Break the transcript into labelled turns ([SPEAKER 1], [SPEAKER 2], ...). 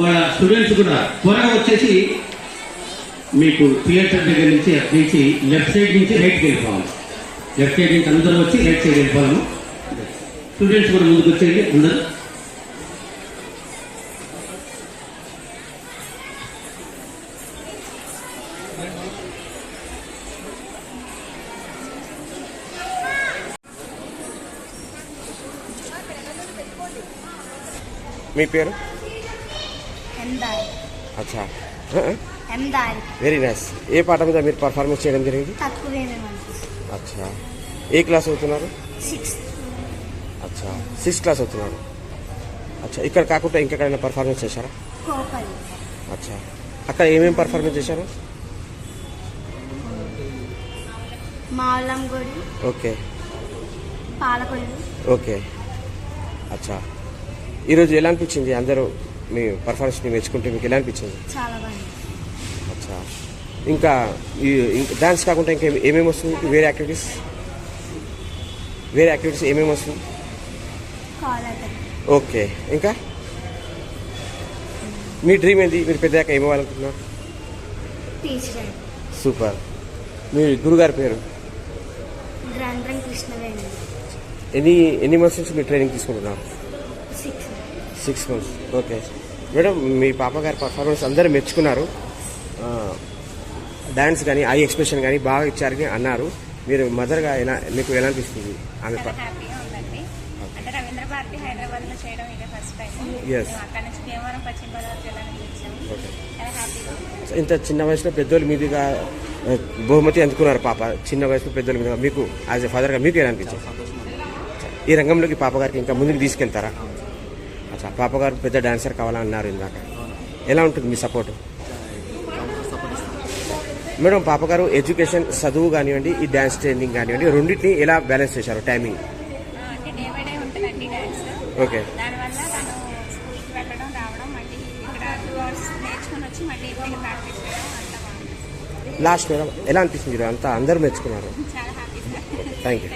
[SPEAKER 1] వాళ్ళ స్టూడెంట్స్ కూడా త్వరగా వచ్చేసి మీకు థియేటర్ దగ్గర నుంచి లెఫ్ట్ సైడ్ నుంచి రైట్కి వెళ్ళిపోవాలి. లెఫ్ట్ సైడ్ నుంచి అందరూ వచ్చి రైట్ సైడ్ వెళ్ళిపోవాము. స్టూడెంట్స్ కూడా ముందుకు వచ్చేయండి అందరూ.
[SPEAKER 2] మీ పేరు?
[SPEAKER 3] అచ్చా,
[SPEAKER 2] వెరీ నైస్. ఏ పాట మీద మీరు పర్ఫార్మెన్స్ చేయడం జరిగింది? అచ్చా, ఏ క్లాస్ అవుతున్నారు? అచ్చా, 6th క్లాస్ అవుతున్నారు. అచ్చా, ఇక్కడ కాకుండా ఇంకెక్కడైనా పర్ఫార్మెన్స్ చేశారా? అచ్చా, అక్కడ ఏమేమి పర్ఫార్మెన్స్ చేశారు? Okay okay. అచ్చా, ఈరోజు ఎలా అనిపించింది? అందరూ మీ పర్ఫార్మెన్స్ని మెచ్చుకుంటే మీకు ఎలా అనిపించింది?
[SPEAKER 3] చాలా బాగుంది.
[SPEAKER 2] అచ్చా, ఇంకా డాన్స్ కాకుండా ఇంకా ఏమేమి వస్తుంది? వేరే యాక్టివిటీస్ ఏమేమి వస్తుంది? ఓకే. ఇంకా మీ డ్రీమ్ ఏంటి? మీరు పెద్దగా ఏమవ్వాలనుకుంటున్నారు? సూపర్. మీ గురుగారి పేరు? ఎన్ని మంత్స్ నుంచి మీరు ట్రైనింగ్ తీసుకుంటున్నారు? 6 months. ఓకే మేడం, మీ పాప గారి పర్ఫార్మెన్స్ అందరూ మెచ్చుకున్నారు. డాన్స్ కానీ ఐ ఎక్స్ప్రెషన్ కానీ బాగా ఇచ్చారని అన్నారు. మీరు మదర్గా మీకు ఎలా అనిపిస్తుంది? ఆమె ఇంత చిన్న వయసులో పెద్దోళ్ళు మీదుగా బహుమతి అందుకున్నారు పాప. చిన్న వయసులో పెద్దోళ్ళ మీద మీకు యాజ్ ఎ ఫాదర్గా మీకు ఎలా అనిపించింది? ఈ రంగంలోకి పాప గారికి ఇంకా ముందుకు తీసుకెళ్తారా? అచ్చా, పాప గారు పెద్ద డాన్సర్ కావాలన్నారు ఇందాక. ఎలా ఉంటుంది మీ సపోర్ట్? మేడం, పాప గారు ఎడ్యుకేషన్ చదువు కానివ్వండి, ఈ డాన్స్ ట్రైనింగ్ కానివ్వండి, రెండింటిని ఎలా బ్యాలెన్స్ చేశారు టైమింగ్? ఓకే. లాస్ట్ మేడం ఎలా అనిపిస్తుంది? అంతా అందరూ మెచ్చుకున్నారు. Thank you.